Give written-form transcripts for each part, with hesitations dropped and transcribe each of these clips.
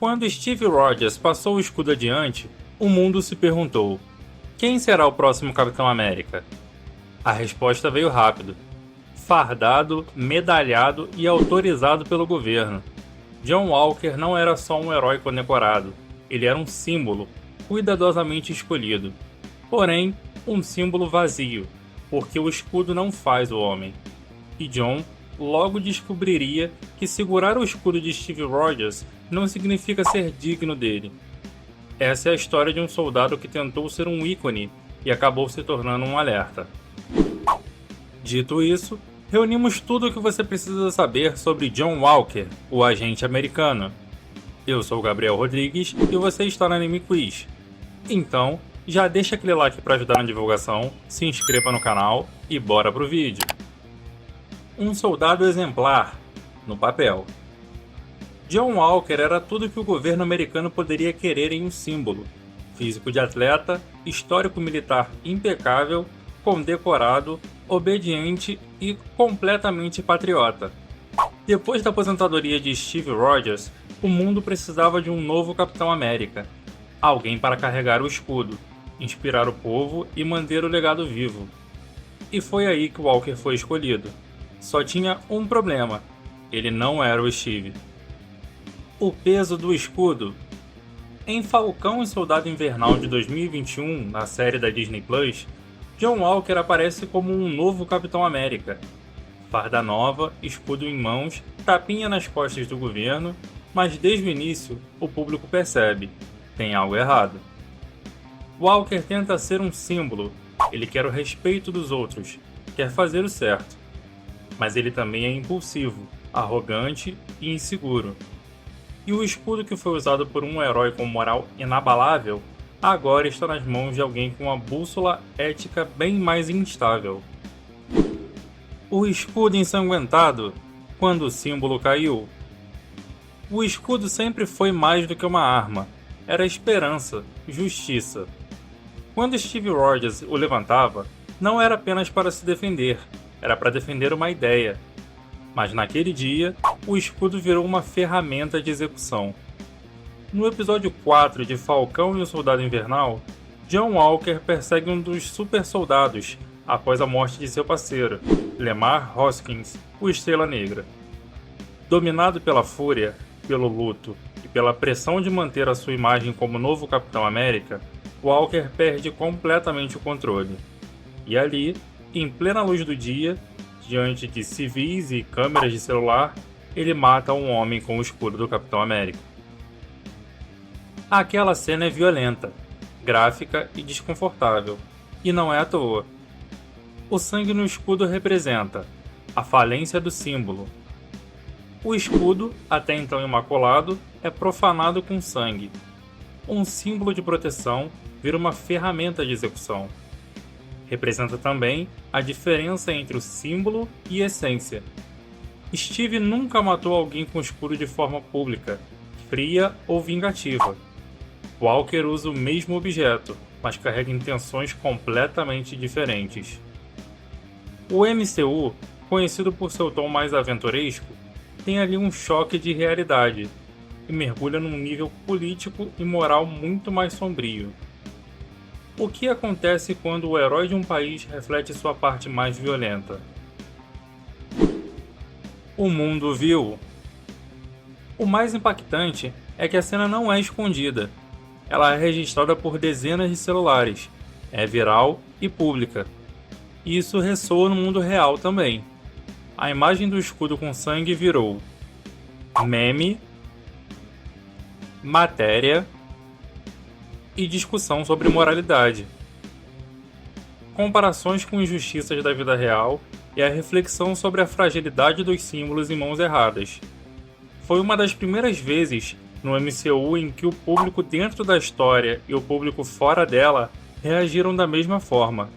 Quando Steve Rogers passou o escudo adiante, o mundo se perguntou: quem será o próximo Capitão América? A resposta veio rápido. Fardado, medalhado e autorizado pelo governo. John Walker não era só um herói condecorado, ele era um símbolo, cuidadosamente escolhido. Porém, um símbolo vazio, porque o escudo não faz o homem. E John logo descobriria que segurar o escudo de Steve Rogers não significa ser digno dele. Essa é a história de um soldado que tentou ser um ícone e acabou se tornando um alerta. Dito isso, reunimos tudo o que você precisa saber sobre John Walker, o agente americano. Eu sou o Gabriel Rodrigues e você está no Anime Quiz. Então, já deixa aquele like para ajudar na divulgação, se inscreva no canal e bora pro vídeo. Um soldado exemplar, no papel. John Walker era tudo que o governo americano poderia querer em um símbolo. Físico de atleta, histórico militar impecável, condecorado, obediente e completamente patriota. Depois da aposentadoria de Steve Rogers, o mundo precisava de um novo Capitão América. Alguém para carregar o escudo, inspirar o povo e manter o legado vivo. E foi aí que Walker foi escolhido. Só tinha um problema: ele não era o Steve. O peso do escudo. Em Falcão e Soldado Invernal de 2021, na série da Disney Plus, John Walker aparece como um novo Capitão América. Farda nova, escudo em mãos, tapinha nas costas do governo, mas desde o início o público percebe: tem algo errado. Walker tenta ser um símbolo, ele quer o respeito dos outros, quer fazer o certo. Mas ele também é impulsivo, arrogante e inseguro. E o escudo que foi usado por um herói com moral inabalável agora está nas mãos de alguém com uma bússola ética bem mais instável. O escudo ensanguentado, quando o símbolo caiu. O escudo sempre foi mais do que uma arma, era esperança, justiça. Quando Steve Rogers o levantava, não era apenas para se defender, era para defender uma ideia. Mas naquele dia, o escudo virou uma ferramenta de execução. No episódio 4 de Falcão e o Soldado Invernal, John Walker persegue um dos super soldados após a morte de seu parceiro, Lemar Hoskins, o Estrela Negra. Dominado pela fúria, pelo luto e pela pressão de manter a sua imagem como novo Capitão América, Walker perde completamente o controle. E ali, em plena luz do dia, diante de civis e câmeras de celular, ele mata um homem com o escudo do Capitão América. Aquela cena é violenta, gráfica e desconfortável, e não é à toa. O sangue no escudo representa a falência do símbolo. O escudo, até então imaculado, é profanado com sangue. Um símbolo de proteção vira uma ferramenta de execução. Representa também a diferença entre o símbolo e essência. Steve nunca matou alguém com escudo de forma pública, fria ou vingativa. Walker usa o mesmo objeto, mas carrega intenções completamente diferentes. O MCU, conhecido por seu tom mais aventuresco, tem ali um choque de realidade e mergulha num nível político e moral muito mais sombrio. O que acontece quando o herói de um país reflete sua parte mais violenta? O mundo viu. O mais impactante é que a cena não é escondida. Ela é registrada por dezenas de celulares, é viral e pública. E isso ressoa no mundo real também. A imagem do escudo com sangue virou meme, matéria e discussão sobre moralidade. Comparações com injustiças da vida real e a reflexão sobre a fragilidade dos símbolos em mãos erradas. Foi uma das primeiras vezes no MCU em que o público dentro da história e o público fora dela reagiram da mesma forma,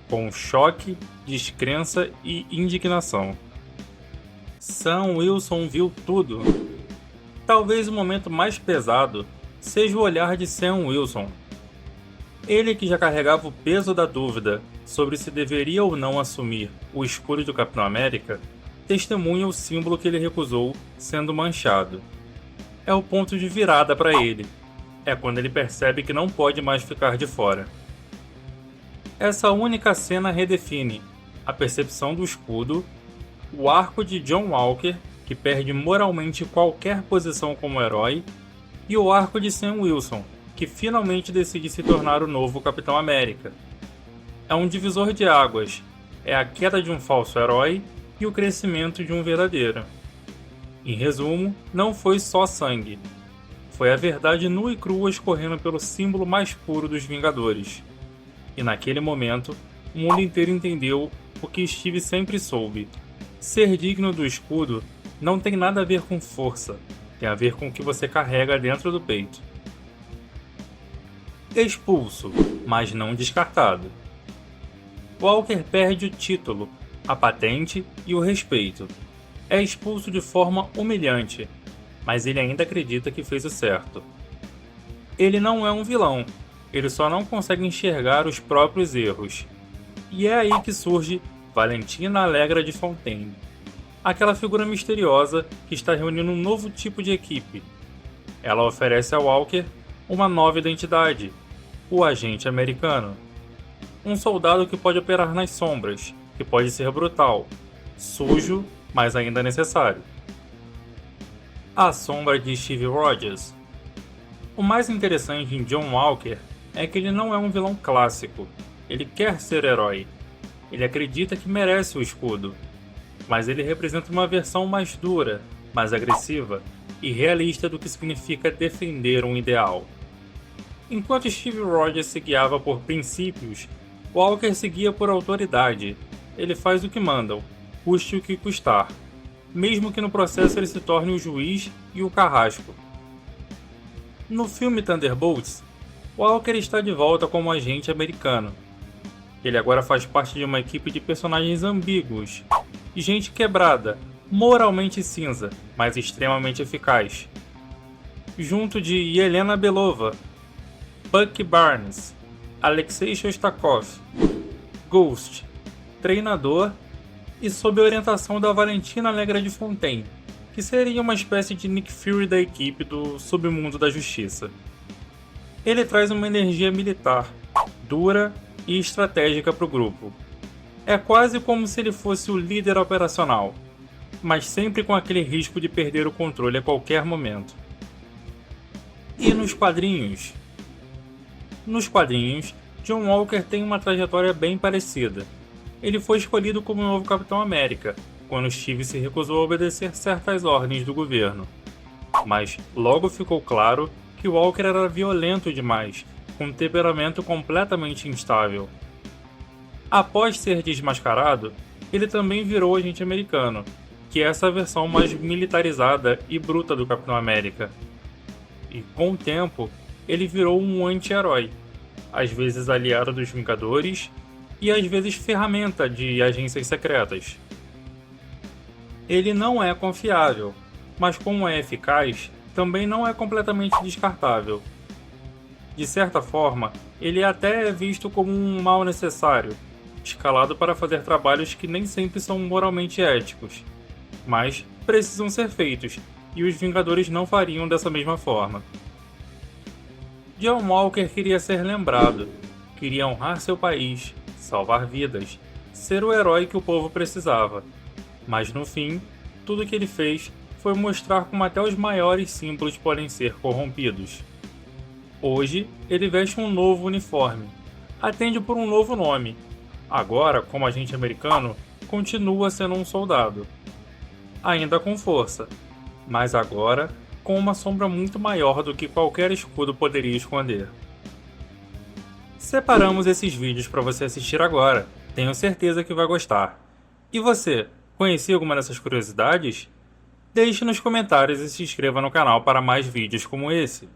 com choque, descrença e indignação. Sam Wilson viu tudo. Talvez o momento mais pesado seja o olhar de Sam Wilson. Ele que já carregava o peso da dúvida sobre se deveria ou não assumir o escudo do Capitão América, testemunha o símbolo que ele recusou sendo manchado. é o ponto de virada para ele. É quando ele percebe que não pode mais ficar de fora. Essa única cena redefine a percepção do escudo, o arco de John Walker, que perde moralmente qualquer posição como herói, e o arco de Sam Wilson, que finalmente decide se tornar o novo Capitão América. É um divisor de águas, é a queda de um falso herói e o crescimento de um verdadeiro. Em resumo, não foi só sangue. Foi a verdade nua e crua escorrendo pelo símbolo mais puro dos Vingadores. E naquele momento, o mundo inteiro entendeu o que Steve sempre soube. Ser digno do escudo não tem nada a ver com força, tem a ver com o que você carrega dentro do peito. Expulso, mas não descartado. Walker perde o título, a patente e o respeito. É expulso de forma humilhante, mas ele ainda acredita que fez o certo. Ele não é um vilão, ele só não consegue enxergar os próprios erros. E é aí que surge Valentina Allegra de Fontaine, aquela figura misteriosa que está reunindo um novo tipo de equipe. Ela oferece a Walker uma nova identidade, o agente americano. Um soldado que pode operar nas sombras, que pode ser brutal, sujo, mas ainda necessário. A sombra de Steve Rogers. O mais interessante em John Walker é que ele não é um vilão clássico. Ele quer ser herói. Ele acredita que merece o escudo. Mas ele representa uma versão mais dura, mais agressiva e realista do que significa defender um ideal. Enquanto Steve Rogers se guiava por princípios, Walker seguia por autoridade. Ele faz o que mandam, custe o que custar, mesmo que no processo ele se torne o juiz e o carrasco. No filme Thunderbolts, Walker está de volta como agente americano. Ele agora faz parte de uma equipe de personagens ambíguos, gente quebrada, moralmente cinza, mas extremamente eficaz. Junto de Yelena Belova, Bucky Barnes, Alexei Shostakov, Ghost, treinador e sob a orientação da Valentina Allegra de Fontaine, que seria uma espécie de Nick Fury da equipe do Submundo da Justiça. Ele traz uma energia militar, dura e estratégica para o grupo. É quase como se ele fosse o líder operacional, mas sempre com aquele risco de perder o controle a qualquer momento. E nos quadrinhos? Nos quadrinhos, John Walker tem uma trajetória bem parecida. Ele foi escolhido como o novo Capitão América, quando Steve se recusou a obedecer certas ordens do governo. Mas logo ficou claro que Walker era violento demais, com um temperamento completamente instável. Após ser desmascarado, ele também virou agente americano, que é essa versão mais militarizada e bruta do Capitão América. E com o tempo, ele virou um anti-herói, às vezes aliado dos Vingadores e às vezes ferramenta de agências secretas. Ele não é confiável, mas como é eficaz, também não é completamente descartável. De certa forma, ele até é visto como um mal necessário, escalado para fazer trabalhos que nem sempre são moralmente éticos, mas precisam ser feitos, e os Vingadores não fariam dessa mesma forma. John Walker queria ser lembrado, queria honrar seu país, salvar vidas, ser o herói que o povo precisava. Mas no fim, tudo o que ele fez foi mostrar como até os maiores símbolos podem ser corrompidos. Hoje, ele veste um novo uniforme, atende por um novo nome. Agora, como agente americano, continua sendo um soldado. Ainda com força, mas agora com uma sombra muito maior do que qualquer escudo poderia esconder. Separamos esses vídeos para você assistir agora, tenho certeza que vai gostar. E você, conhecia alguma dessas curiosidades? Deixe nos comentários e se inscreva no canal para mais vídeos como esse.